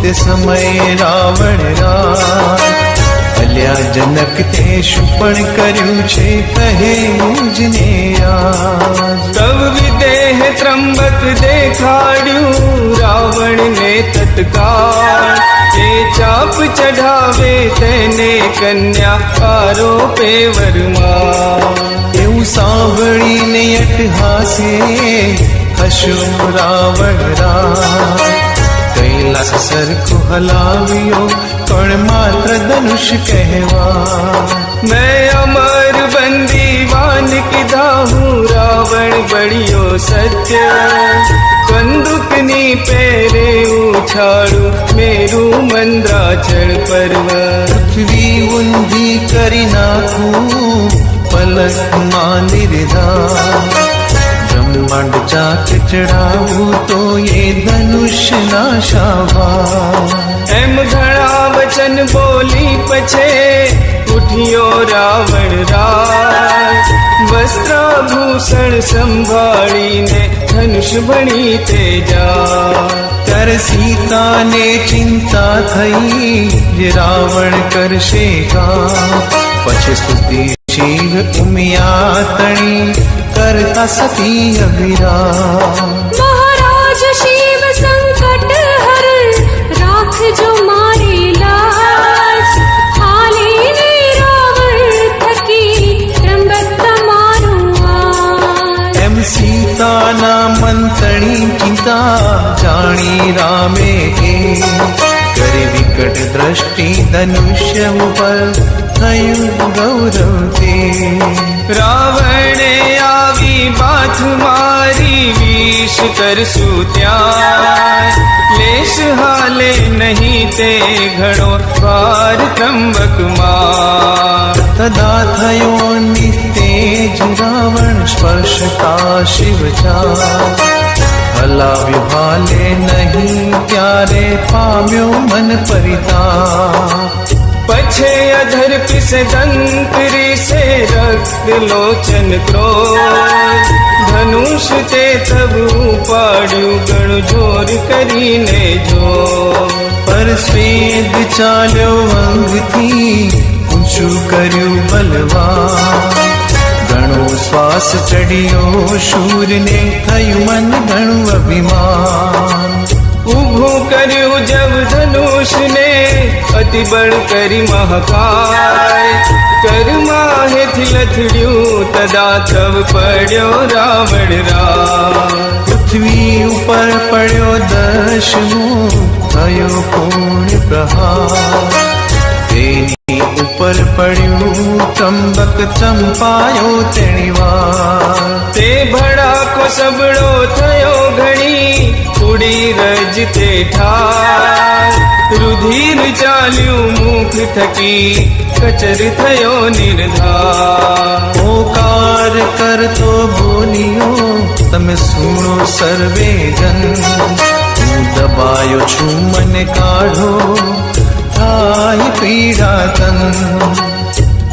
તે સમયે રાવણ રાજ અલ્યા જનક તે શું પણ કર્યું છે કહે મુજને યાદ તવ વિદેહ ત્રંબક દેખાડ્યું રાવણને તત્કાળ તે ચાપ ચઢાવે તેને કન્યા આરોપે વરમાં એવું સાંભળીને અટહાસે હસ્યો રાવણ રાજ કૈલાસ સરખો હલાવ્યો પણ માત્ર ધનુષ કહેવા मैं अमर बंदीवान किधा हूँ रावण बड़ियो सत्य बंदूकनी पेरे उछाड़ू मेरू मंद्राचल पर्वत પૃથ્વી ઊંધી કરી નાખું પલકમાં નિર્ધાર બ્રહ્માંડ ચાક ચડાવું તો એ ધનુષના શાવા એમ ઘણા વચન બોલી પછે ઉઠ્યો રાવણ રાજ વસ્ત્રાભૂષણ સંભાળીને ધનુષ ભણી તેજા ત્યારે સીતાને ચિંતા થઈ જે રાવણ કરશે કા પછી સ્તુતિ શિવ ઉમિયા તણી કરતા સતી અભિરા महाराज शिव संकट हर राखजो मारी लाज हाले ने रावण थकी त्र्यंबक તમારું આજ એમ સીતાના મંતણી ચિંતા જાણી રામે કે કરી વિકટ દ્રષ્ટિ ધનુષ્ય ઉપર થયું ગૌરવ તે રાવણે આવી બાથ મારી વિષ કરશું ત્યાં લેશ હાલે નહીં તે ઘણો વાર ત્રંબકમાં તદા થયો નિસ્તેજ રાવણ સ્પર્શતા શિવજા હલાવ્યો હાલે નહીં ત્યારે પામ્યો મન પરિતાપ પછે અધર પિસ દંતરી સે રક્ત લોચન ક્રોધ ધનુષ તે તબ ઉપાડ્યું ગણું જોર કરીને જો પર સ્વેદ ચાલ્યો અંગથી ઊંચું કર્યું બલવા ઘણો શ્વાસ ચડ્યો શૂરને થયું મન ઘણું અભિમાન ઊભું કર્યું જબ ધનુષને અતિ બળ કરી મહાકાય કર્મા હેથી લથડ્યું તદા તવ પડ્યો રાવણ રા પૃથ્વી ઉપર પડ્યો દશમો થયો પૂર્ણ પ્રહાર તેની ઉપર પડ્યું ત્રંબક ચંપાયો તેણી વાર તે ભડાકો સબળો થયો ઘણી ઉડી રજતે ઠાર રુધિર ચાલ્યું મુખ થકી કચર થયો નિર્ધાર ઓકાર કરતો બોલ્યો તમે સુણો સર્વે જન હું દબાયો છું મને કાઢો થાય પીડા તન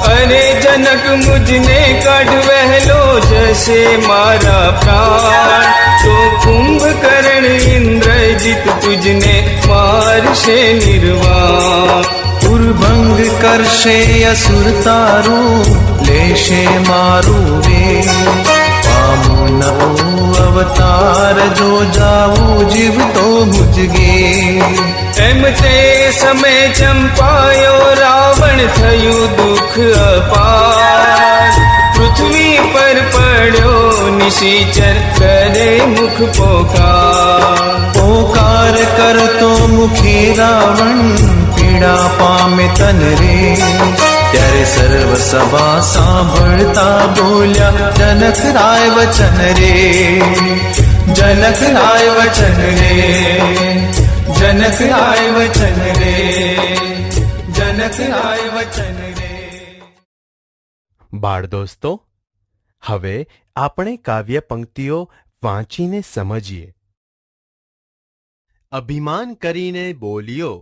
અરે જનક મુજને કાઢ વહેલો જશે મારા પ્રાણ તો કુંભકર્ણ ઇન્દ્રજીત તુજને મારશે નિર્વાણ પુરભંગ કરશે અસુર તારું લેશે મારું વે પામો નવો અવતાર જો જાવું જીવતો મુજગે એમ તે સમય ચંપાયો રાવણ થયું દુઃખ અપાર પૃથ્વી પર પડ્યો નિશિચર કરે મુખ પોકાર પોકાર કરતો મુખે રાવણ પીડા પામે તન રે ત્યારે સર્વ સભા સાંભળતા બોલ્યા જનક રાય વચન રે જનક રાય વચન રે જનક રાય વચન રે જનક રાય વચન રે બાળ દોસ્તો, હવે આપણે કાવ્ય પંક્તિઓ વાંચીને સમજીએ. અભિમાન કરીને બોલ્યો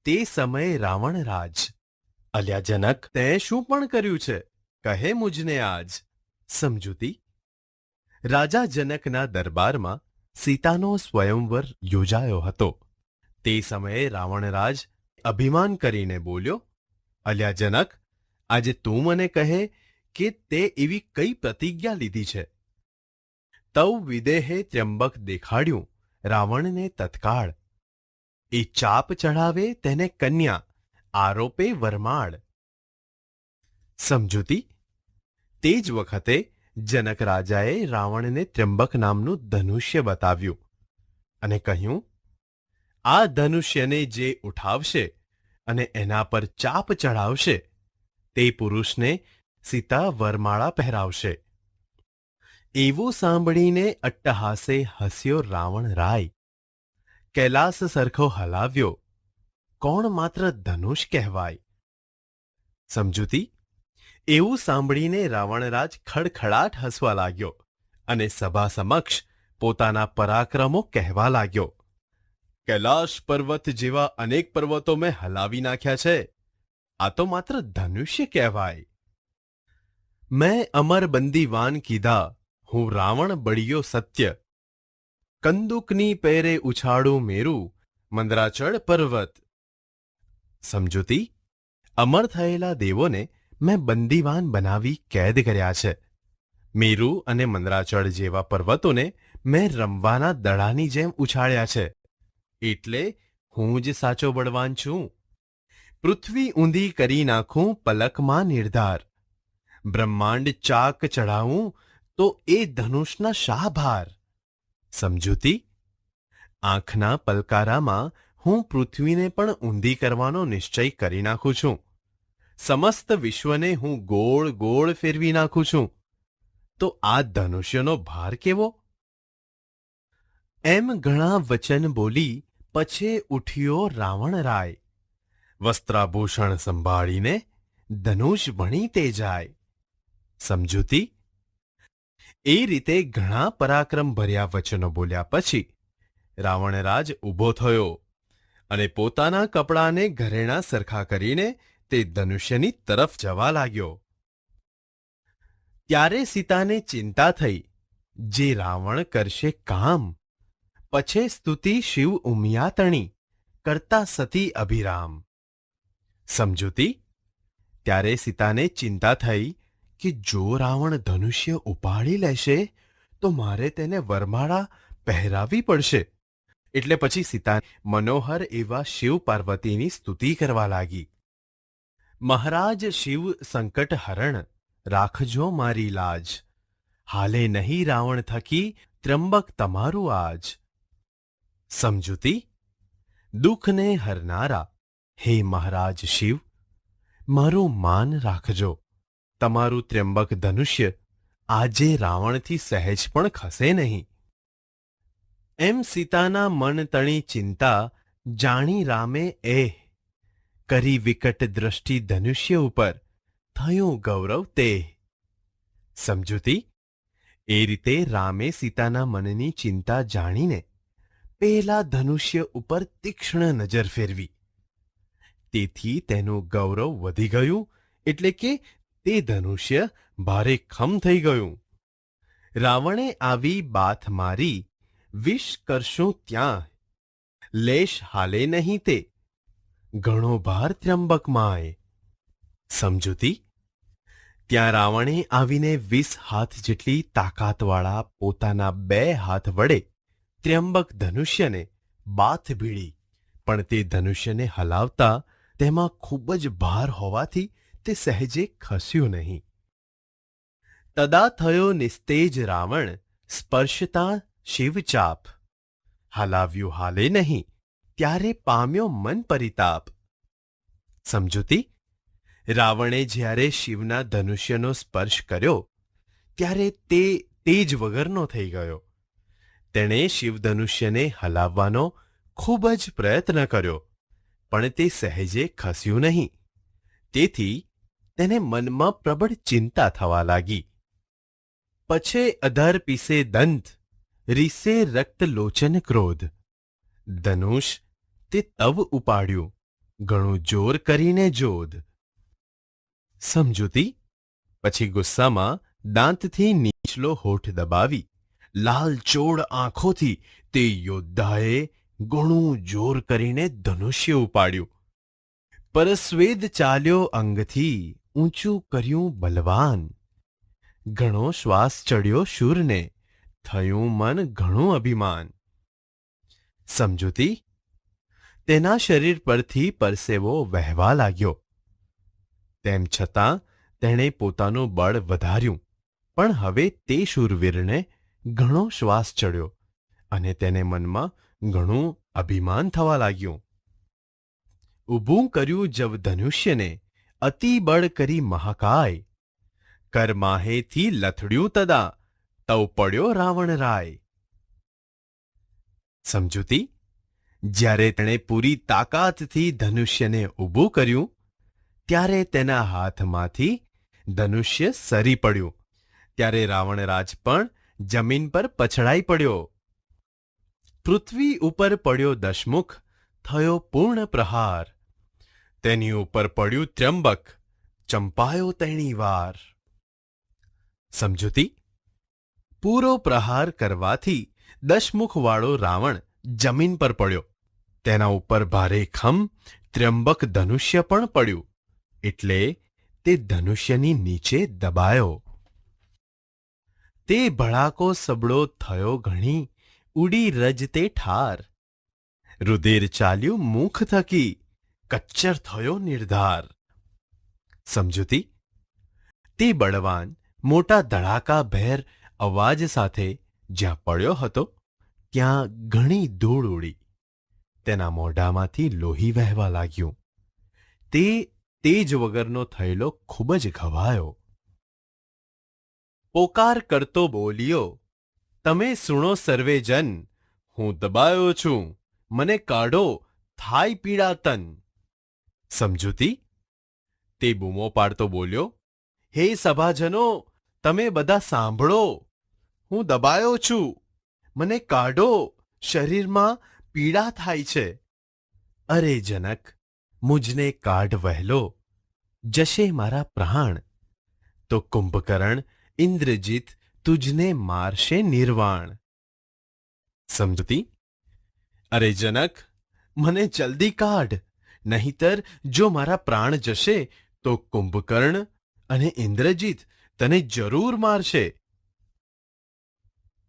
તે સમયે રાવણ રાજ, અલ્યા જનક, તે શું પણ કર્યું છે કહે મુજને આજ. સમજૂતી. રાજા જનકના દરબારમાં સીતાનો સ્વયંવર યોજાયો હતો. તે સમયે રાવણરાજ અભિમાન કરીને બોલ્યો, અલ્યા જનક, આજે તું મને કહે કે તે એવી કઈ પ્રતિજ્ઞા લીધી છે? તવ વિદેહે ત્ર્યંબક દેખાડ્યું રાવણને તત્કાળ. એ ચાપ ચઢાવે તેને કન્યા, આરોપે વરમાળ. સમજૂતી. તે જ વખતે જનક રાજાએ રાવણને ત્ર્યંબક નામનું ધનુષ્ય બતાવ્યું અને કહ્યું, આ ધનુષ્યને જે ઉઠાવશે અને એના પર ચાપ ચઢાવશે તે પુરુષને સીતા વરમાળા પહેરાવશે. એવું સાંભળીને અટ્ટહાસે હસ્યો રાવણ રાય. કૈલાસ સરખો હલાવ્યો, કોણ માત્ર ધનુષ કહેવાય. સમજૂતી. એવું સાંભળીને રાવણરાજ ખડખડાટ હસવા લાગ્યો અને સભા સમક્ષ પોતાના પરાક્રમો કહેવા લાગ્યો. કૈલાશ પર્વત જેવા અનેક પર્વતો મેં હલાવી નાખ્યા છે, આ તો માત્ર ધનુષ્ય કહેવાય. મેં અમર બંદીવાન કીધા, હું રાવણ બળિયો સત્ય. કંદુકની પેરે ઉછાળું મેરું, મંદરાચળ પર્વત. સમજૂતી. અમર થયેલા દેવોને મેં બંદીવાન બનાવી કેદ કર્યા છે. મેરુ અને મંદરાચળ જેવા પર્વતોને મેં રમવાના દડાની જેમ ઉછાળ્યા છે. એટલે હું જ સાચો બળવાન છું. પૃથ્વી ઊંધી કરી નાખું પલકમાં નિર્ધાર. બ્રહ્માંડ ચાક ચઢાવું તો એ ધનુષના શા ભાર. સમજૂતી. આંખના પલકારામાં હું પૃથ્વીને પણ ઊંધી કરવાનો નિશ્ચય કરી નાખું છું. સમસ્ત વિશ્વને હું ગોળ ગોળ ફેરવી નાખું છું. તો આ ધનુષ્યનો ભાર કેવો? એમ ઘણા વચન બોલી પછે ઉઠ્યો રાવણ રાય. વસ્ત્રાભૂષણ સંભાળીને ધનુષ ભણી તે જાય. સમજૂતી. એ રીતે ઘણા પરાક્રમ ભર્યા વચનો બોલ્યા પછી રાવણરાજ ઊભો થયો અને પોતાના કપડાને ઘરેણા સરખા કરીને તે ધનુષ્યની તરફ જવા લાગ્યો. ત્યારે સીતાને ચિંતા થઈ, જે રાવણ કરશે કામ. પછે સ્તુતિ શિવ ઉમિયાતણી, કરતા સતી અભિરામ. સમજૂતી. ત્યારે સીતાને ચિંતા થઈ કે જો રાવણ ધનુષ્ય ઉપાડી લેશે તો મારે તેને વરમાળા પહેરાવી પડશે. એટલે પછી સીતા મનોહર એવા શિવ પાર્વતીની સ્તુતિ કરવા લાગી. મહારાજ શિવ સંકટ હરણ, રાખજો મારી લાજ. હાલે નહીં રાવણ થકી ત્રંબક તમારું આજ. સમજૂતી. દુઃખને હરનારા હે મહારાજ શિવ, મારું માન રાખજો. તમારું ત્ર્યંબક ધનુષ્ય આજે રાવણથી સહેજ પણ ખસે નહીં. એમ સીતાના મન તણી ચિંતા જાણી રામે કરી વિકટ દ્રષ્ટિ ધનુષ્ય ઉપર, થયું ગૌરવ તે. સમજૂતી. એ રીતે રામે સીતાના મનની ચિંતા જાણીને પેલા ધનુષ્ય ઉપર તીક્ષ્ણ નજર ફેરવી. તેથી તેનું ગૌરવ વધી ગયું, એટલે કે તે ધનુષ્ય ભારે ખમ થઈ ગયું. રાવણે આવી બાથ મારી, વિષ કરશું ત્યાં, લેશ હાલે નહીં તે, ઘણો ભાર ત્ર્યંબકમાંય. સમજૂતી. ત્યાં રાવણે આવીને 20 હાથ જેટલી તાકાતવાળા પોતાના 2 હાથ વડે ત્ર્યંબક ધનુષ્યને બાથ ભીડી, પણ તે ધનુષ્યને હલાવતા તેમાં ખૂબ જ ભાર હોવાથી તે સહેજે ખસ્યું નહીં. તદા થયો નિસ્તેજ રાવણ, સ્પર્શતા શિવચાપ. હલાવ્યું હાલે નહીં, ત્યારે પામ્યો મન પરિતાપ. સમજૂતી. રાવણે જ્યારે શિવના ધનુષ્યનો સ્પર્શ કર્યો ત્યારે તે તેજ વગરનો થઈ ગયો. તેણે શિવધનુષ્યને હલાવવાનો ખૂબ જ પ્રયત્ન કર્યો, પણ તે સહેજે ખસ્યું નહીં. તેથી તેને મનમાં પ્રબળ ચિંતા થવા લાગી. પછે અધર પીસે દંત, રીસે રક્ત લોચન ક્રોધ. ધનુષ તે તવ ઉપાડ્યું, ઘણું જોર કરીને જોધ. સમજૂતી. પછી ગુસ્સામાં દાંતથી નીચલો હોઠ દબાવી લાલ ચોળ આંખોથી તે યોદ્ધાએ ઘણું જોર કરીને ધનુષ્ય ઉપાડ્યું. પરસ્વેદ ચાલ્યો અંગથી ઊંચું કર્યું બલવાન. ઘણો શ્વાસ ચડ્યો શૂરને, થયું મન ઘણું અભિમાન. સમજૂતી: તેના શરીર પરથી પરસેવો વહેવા લાગ્યો. તેમ છતાં તેણે પોતાનું બળ વધાર્યું, પણ હવે તે શૂરવીરને ઘણો શ્વાસ ચડ્યો અને તેને મનમાં ઘણું અભિમાન થવા લાગ્યું. ઊભું કર્યું જવ ધનુષ્યને, અતિ બળ કરી મહાકાય. કરમાહેથી લથડ્યું તદા, તવ પડ્યો રાવણ રાય. સમજૂતી: જ્યારે તેણે પૂરી તાકાતથી ધનુષ્યને ઊભું કર્યું, ત્યારે તેના હાથમાંથી ધનુષ્ય સરી પડ્યું. ત્યારે રાવણરાજ પણ જમીન પર પછડાઈ પડ્યો. પૃથ્વી ઉપર પડ્યો દશમુખ, થયો પૂર્ણ પ્રહાર. તેની ઉપર પડ્યું ત્ર્યંબક, ચંપાયો તેણી વાર. સમજૂતી: પૂરો પ્રહાર કરવાથી દશમુખવાળો રાવણ જમીન પર પડ્યો. તેના ઉપર ભારે ખમ ત્ર્યંબક ધનુષ્ય પણ પડ્યું, એટલે તે ધનુષ્યની નીચે દબાયો. તે ભડાકો સબળો થયો ઘણી, ઉડી રજ તે ઠાર. રુધિર ચાલ્યું મુખ થકી, કચ્ચર થયો નિર્ધાર. સમજૂતી: તે બળવાન મોટા ધડાકા ભેર અવાજ સાથે જ્યાં પડ્યો હતો, ત્યાં ઘણી ધૂળ ઉડી. તેના મોઢામાંથી લોહી વહેવા લાગ્યું. તે તેજ વગરનો થયેલો ખૂબ જ ઘવાયો. પોકાર કરતો બોલ્યો, તમે સુણો સર્વે જન, હું દબાયો છું, મને કાઢો, થાય પીડા તન. સમજૂતી: તે બૂમો પાડતો બોલ્યો, હે સભાજનો, તમે બધા સાંભળો, હું દબાયો છું, મને કાઢો, શરીરમાં પીડા થાય છે. અરે જનક, મુજને કાઢ વહેલો, જશે મારા પ્રાણ. તો કુંભકર્ણ ઇન્દ્રજીત તુજને મારશે નિર્વાણ. સમજૂતી: અરે જનક, મને જલ્દી કાઢ, નહીતર જો મારા પ્રાણ જશે તો કુંભકર્ણ અને ઇન્દ્રજીત તને જરૂર મારશે.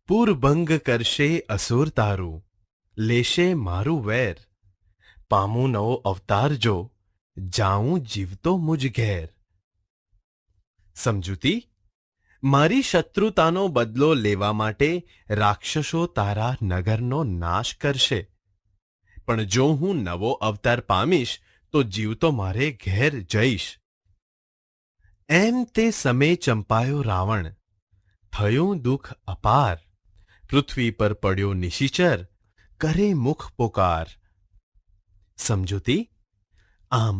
પૂરભંગ કરશે અસુર તારું, લેશે મારું વેર. પામું નવો અવતાર જો, જાઉં જીવતો મુજ ઘેર. સમજૂતી: મારી શત્રુતાનો બદલો લેવા માટે રાક્ષસો તારા નગરનો નાશ કરશે, પણ જો હું નવો અવતાર પામીશ તો જીવતો મારે ઘેર જઈશ. એમ તે સમય ચંપાયો રાવણ, થયું દુઃખ અપાર. પૃથ્વી પર પડ્યો નિશિચર, કરે મુખ પોકાર. સમજૂતી: આમ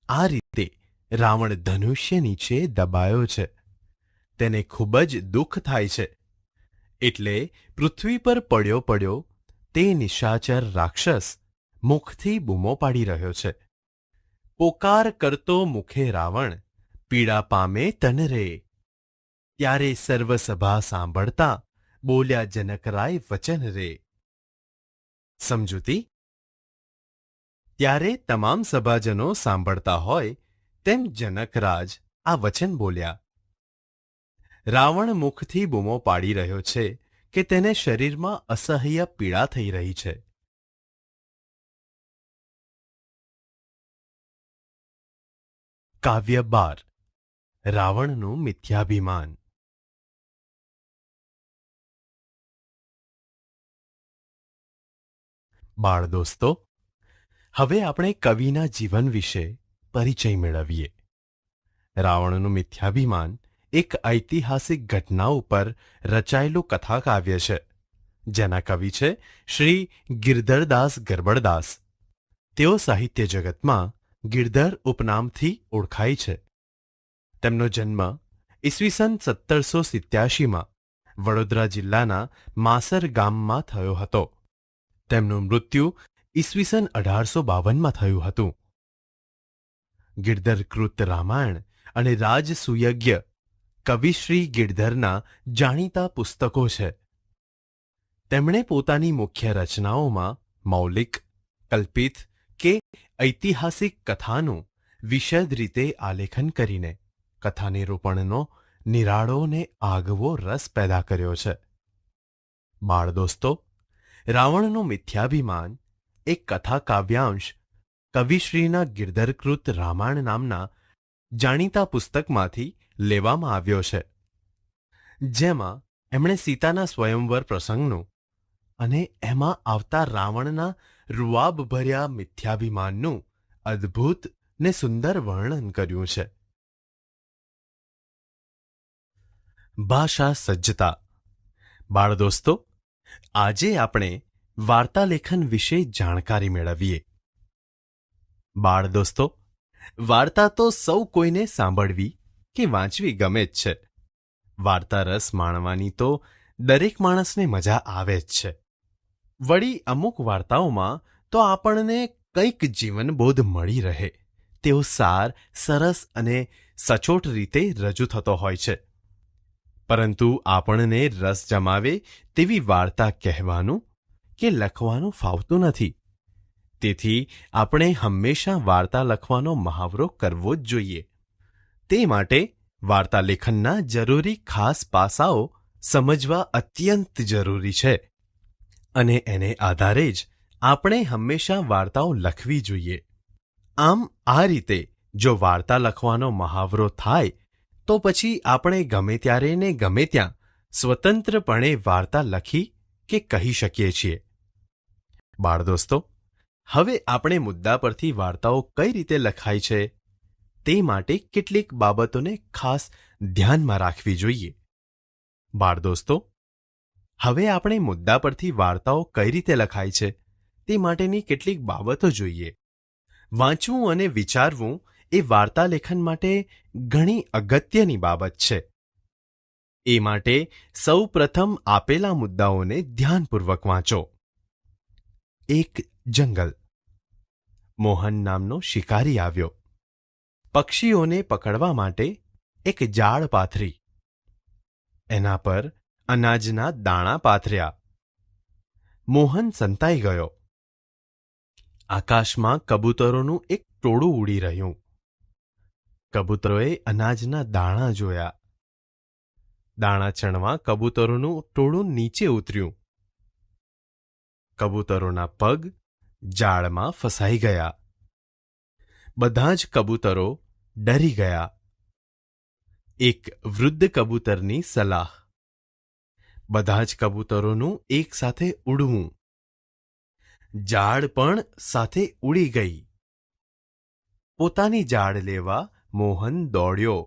આ રીતે રાવણ ધનુષ્ય નીચે દબાયો છે. તેને ખૂબ જ દુઃખ થાય છે, એટલે પૃથ્વી પર પડ્યો તે નિશાચર રાક્ષસ મુખથી બૂમો પાડી રહ્યો છે. પોકાર કરતો મુખે રાવણ, પીડા પામે તન રે. ત્યારે સર્વસભા સાંભળતા બોલ્યા જનકરાય વચન રે. સમજૂતી: ત્યારે તમામ સભાજનો સાંભળતા હોય તેમ જનકરાજ આ વચન બોલ્યા. રાવણ મુખથી બૂમો પાડી રહ્યો છે કે તેને શરીરમાં અસહ્ય પીડા થઈ રહી છે. કાવ્ય 12 રાવણનું મિથ્યાભિમાન. બાળ દોસ્તો, હવે આપણે કવિના જીવન વિશે પરિચય મેળવીએ. રાવણનું મિથ્યાભિમાન એક ઐતિહાસિક ઘટના ઉપર રચાયેલું કથાકાવ્ય છે, જેના કવિ છે શ્રી ગિરધરદાસ ગરબડદાસ. તેઓ સાહિત્ય જગતમાં ગિરધર ઉપનામથી ઓળખાય છે. તેમનો જન્મ ઈસવીસન 1787માં વડોદરા જિલ્લાના માસર ગામમાં થયો હતો. તેમનું મૃત્યુ ઈસવીસન 1852માં થયું હતું. ગિરધરકૃત રામાયણ અને રાજસુયજ્ઞ કવિશ્રી ગિરધરના જાણીતા પુસ્તકો છે. તેમણે પોતાની મુખ્ય રચનાઓમાં મૌલિક, કલ્પિત કે ઐતિહાસિક કથાનું વિશદ રીતે આલેખન કરીને કથા નિરૂપણનો નિરાળો ને આગવો રસ પેદા કર્યો છે. બાળ દોસ્તો, રાવણનું મિથ્યાભિમાન એક કથા કાવ્યાંશ કવિશ્રીના ગિરધરકૃત રામાયણ નામના જાણીતા પુસ્તકમાંથી લેવામાં આવ્યો છે, જેમાં એમણે સીતાના સ્વયંવર પ્રસંગનું અને એમાં આવતા રાવણના રૂઆબભર્યા મિથ્યાભિમાનનું અદ્ભુત ને સુંદર વર્ણન કર્યું છે. ભાષા સજ્જતા. બાળ દોસ્તો, આજે આપણે વાર્તા લેખન વિશે જાણકારી મેળવીએ. બાળ દોસ્તો, વાર્તા તો સૌ કોઈને સાંભળવી કે વાંચવી ગમે જ છે. વાર્તા રસ માણવાની તો દરેક માણસને મજા આવે જ છે. વળી અમુક વાર્તાઓમાં તો આપણને કંઈક જીવનબોધ મળી રહે તેવો સાર સરસ અને સચોટ રીતે રજૂ થતો હોય છે. પરંતુ આપણને રસ જમાવે તેવી વાર્તા કહેવાનું કે લખવાનું ફાવતું નથી. તેથી આપણે હંમેશા વાર્તા લખવાનો મહાવરો કરવો જ જોઈએ. તે માટે વાર્તા લેખનના જરૂરી ખાસ પાસાઓ સમજવા અત્યંત જરૂરી છે અને એને આધારે જ આપણે હંમેશા વાર્તાઓ લખવી જોઈએ. આમ આ રીતે જો વાર્તા લખવાનો મહાવરો થાય તો પછી આપણે ગમે ત્યારે ને ગમે ત્યાં સ્વતંત્રપણે વાર્તા લખી કે કહી શકીએ છીએ. બાળ દોસ્તો, હવે આપણે મુદ્દા પરથી વાર્તાઓ કઈ રીતે લખાય છે તે માટે કેટલીક બાબતોને ખાસ ધ્યાનમાં રાખવી જોઈએ. બાળ દોસ્તો, હવે આપણે મુદ્દા પરથી વાર્તાઓ કઈ રીતે લખાય છે તે માટેની કેટલીક બાબતો જોઈએ. વાંચવું અને વિચારવું એ વાર્તા લેખન માટે ઘણી અગત્યની બાબત છે. એ માટે સૌ પ્રથમ આપેલા મુદ્દાઓને ધ્યાનપૂર્વક વાંચો. એક જંગલ. મોહન નામનો શિકારી આવ્યો. પક્ષીઓને પકડવા માટે એક જાળ પાથરી. એના પર અનાજના દાણા પાથર્યા. મોહન સંતાઈ ગયો. આકાશમાં કબૂતરોનું એક ટોળું ઉડી રહ્યું. કબૂતરોએ અનાજના દાણા જોયા. દાણા ચણવા કબૂતરોનું ટોળું નીચે ઉતર્યું. કબૂતરોના પગ જાળમાં ફસાઈ ગયા. બધા જ કબૂતરો ડરી ગયા. એક વૃદ્ધ કબૂતરની સલાહ. બધા જ કબૂતરોનું એક સાથે ઉડવું. જાળ પણ સાથે ઉડી ગઈ. પોતાની જાળ લેવા મોહન દોડ્યો.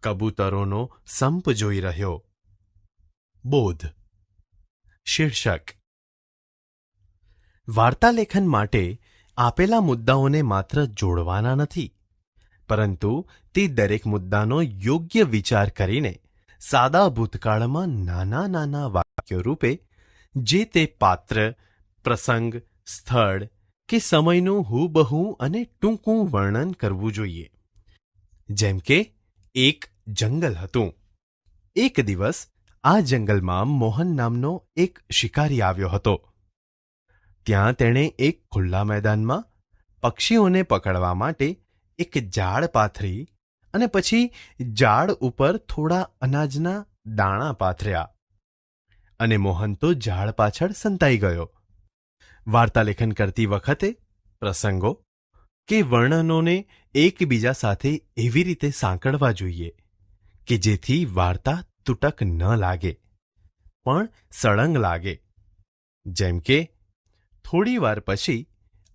કબૂતરોનો સંપ જોઈ રહ્યો. બોધ. શીર્ષક. વાર્તા લેખન માટે આપેલા મુદ્દાઓને માત્ર જોડવાના નથી, પરંતુ તે દરેક મુદ્દાનો યોગ્ય વિચાર કરીને સાદા ભૂતકાળમાં નાના નાના વાક્યો રૂપે જે તે પાત્ર, પ્રસંગ, સ્થળ કે સમયનું હુબહુ અને ટૂંકું વર્ણન કરવું જોઈએ. જેમ કે એક જંગલ હતું. એક દિવસ આ જંગલમાં મોહન નામનો એક શિકારી આવ્યો હતો. ત્યાં તેણે એક ખુલ્લા મેદાનમાં પક્ષીઓને પકડવા માટે એક જાળ પાથરી અને પછી જાળ ઉપર થોડા અનાજના દાણા પાથર્યા. અને મોહન તો જાળ પાછળ સંતાઈ ગયો. વાર્તા લેખન કરતી વખતે પ્રસંગો કે વર્ણનોને એકબીજા સાથે એવી રીતે સાંકળવા જોઈએ કે જેથી વાર્તા તૂટક ન લાગે, પણ સળંગ લાગે. જેમ કે થોડી વાર પછી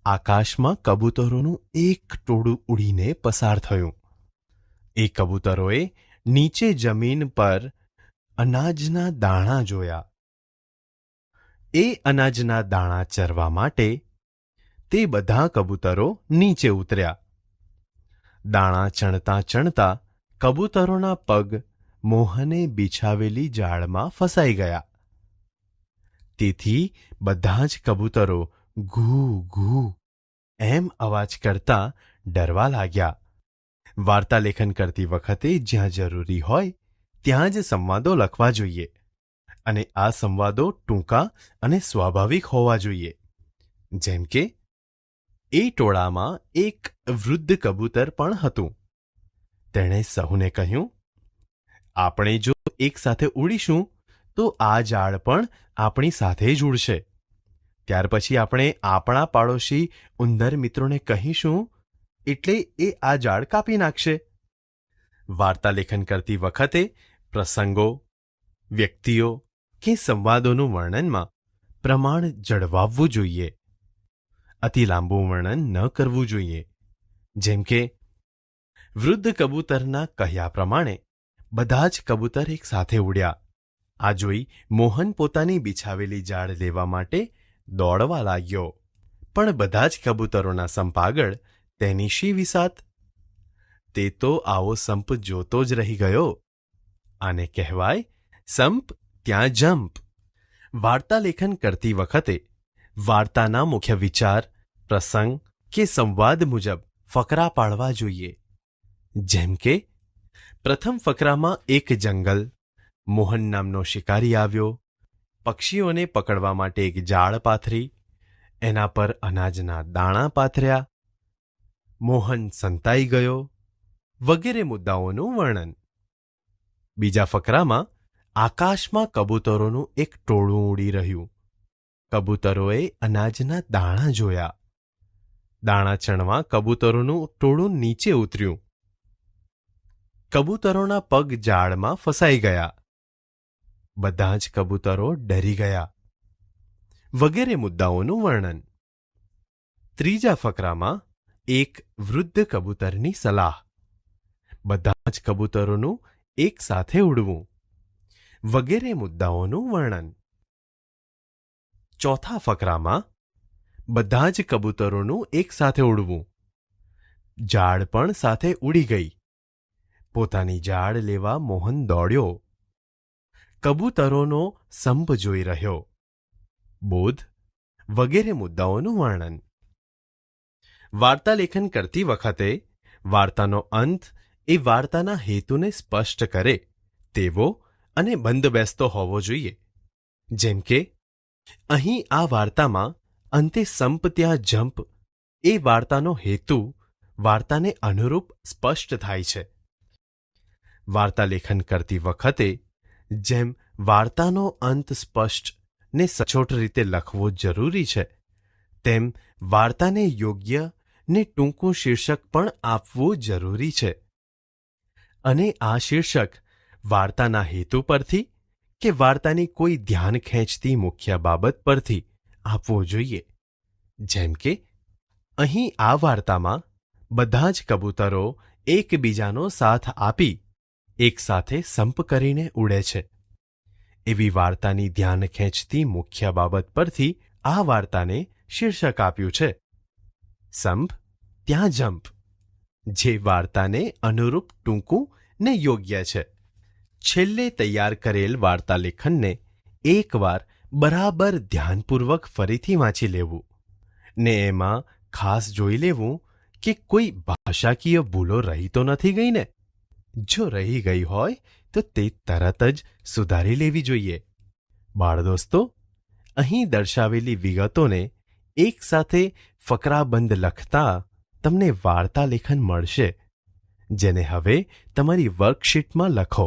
આકાશમાં કબૂતરોનું એક ટોળું ઉડીને પસાર થયું. એ કબૂતરોએ નીચે જમીન પર અનાજના દાણા જોયા. એ અનાજના દાણા ચરવા માટે તે બધા કબૂતરો નીચે ઉતર્યા. દાણા ચણતા ચણતા કબૂતરોના પગ મોહને બિછાવેલી જાળમાં ફસાઈ ગયા. તેથી બધા જ કબૂતરો ઘૂ ઘૂ એમ અવાજ કરતા ડરવા લાગ્યા. વાર્તા લેખન કરતી વખતે જ્યાં જરૂરી હોય ત્યાં જ સંવાદો લખવા જોઈએ. અને આ સંવાદો ટૂંકા અને સ્વાભાવિક હોવા જોઈએ. જેમ કે એ ટોળામાં એક વૃદ્ધ કબૂતર પણ હતું. તેણે સહુને કહ્યું, આપણે જો એક સાથે ઉડીશું તો આ ઝાડ પણ આપણી સાથે જ ઉડશે. ત્યાર પછી આપણે આપણા પાડોશી ઉંદર મિત્રોને કહીશું એટલે એ આ ઝાડ કાપી નાખશે. વાર્તા લેખન કરતી વખતે પ્રસંગો, વ્યક્તિઓ કે સંવાદોનું વર્ણનમાં પ્રમાણ જળવાવવું જોઈએ. અતિ લાંબુ વર્ણન ન કરવું જોઈએ. જેમ કે વૃદ્ધ કબૂતરના કહ્યા પ્રમાણે બધા જ કબૂતર એક સાથે ઉડ્યા. આ જોઈ મોહન પોતાની બિછાવેલી ઝાડ લેવા માટે દોડવા લાગ્યો. પણ બધા જ કબૂતરોના સંપ આગળ તેની શી વિસાત? તે તો આવો સંપ જોતો જ રહી ગયો. આને કહેવાય સંપ ત્યાં જંપ. વાર્તા લેખન કરતી વખતે વાર્તાના મુખ્ય વિચાર, પ્રસંગ કે સંવાદ મુજબ ફકરા પાડવા જોઈએ. જેમ કે પ્રથમ ફકરામાં એક જંગલ, મોહન નામનો શિકારી આવ્યો, પક્ષીઓને પકડવા માટે એક જાળ પાથરી, એના પર અનાજના દાણા પાથર્યા, મોહન સંતાઈ ગયો વગેરે મુદ્દાઓનું વર્ણન. બીજા ફકરામાં આકાશમાં કબૂતરોનું એક ટોળું ઉડી રહ્યું. કબૂતરોએ અનાજના દાણા જોયા. દાણા ચણવા કબૂતરોનું ટોળું નીચે ઉતર્યું. કબૂતરોના પગ ઝાડમાં ફસાઈ ગયા. બધા જ કબૂતરો ડરી ગયા વગેરે મુદ્દાઓનું વર્ણન. ત્રીજા ફકરામાં એક વૃદ્ધ કબૂતરની સલાહ. બધા જ કબૂતરોનું એક સાથે ઉડવું વગેરે મુદ્દાઓનું વર્ણન. ચોથા ફકરામાં બધા જ કબૂતરોનું એક સાથે ઉડવું. ઝાડ પણ સાથે ઉડી ગઈ. પોતાની ઝાડ લેવા મોહન દોડ્યો. કબૂતરોનો સંપ જોઈ રહ્યો. બોધ વગેરે મુદ્દાઓનું વર્ણન. વાર્તા લેખન કરતી વખતે વાર્તાનો અંત એ વાર્તાના હેતુને સ્પષ્ટ કરે તેવો અને બંધબેસતો હોવો જોઈએ. જેમ કે અહીં આ વાર્તામાં અંતે સંપ ત્યાં જંપ એ વાર્તાનો હેતુ વાર્તાને અનુરૂપ સ્પષ્ટ થાય છે. વાર્તા લેખન કરતી વખતે જેમ વાર્તાનો અંત સ્પષ્ટ ને સચોટ રીતે લખવો જરૂરી છે, તેમ વાર્તાને યોગ્ય ને ટૂંકું શીર્ષક પણ આપવું જરૂરી છે. અને આ શીર્ષક વાર્તાના હેતુ પરથી કે વાર્તાની કોઈ ધ્યાન ખેંચતી મુખ્ય બાબત પરથી આપવું જોઈએ. જેમ કે અહીં આ વાર્તામાં બધા જ કબૂતરો એકબીજાનો સાથ આપી એક સાથે સંપ કરીને ઉડે છે. એવી વાર્તાની ધ્યાન ખેંચતી મુખ્ય બાબત પરથી આ વાર્તાને શીર્ષક આપ્યું છે સંપ ત્યાં જંપ, જે વાર્તાને અનુરૂપ ટૂંકું ને યોગ્ય છે. છેલ્લે તૈયાર કરેલ વાર્તા લેખનને એકવાર બરાબર ધ્યાનપૂર્વક ફરીથી વાંચી લેવું ને એમાં ખાસ જોઈ લેવું કે કોઈ ભાષાકીય ભૂલો રહી તો નથી ગઈ ને. જો રહી ગઈ હોય તો તે તરત જ સુધારી લેવી જોઈએ. બાળદોસ્તો, અહીં દર્શાવેલી વિગતોને એક સાથે ફકરાબંધ લખતા તમને વાર્તા લેખન મળશે, જેને હવે તમારી વર્કશીટમાં લખો.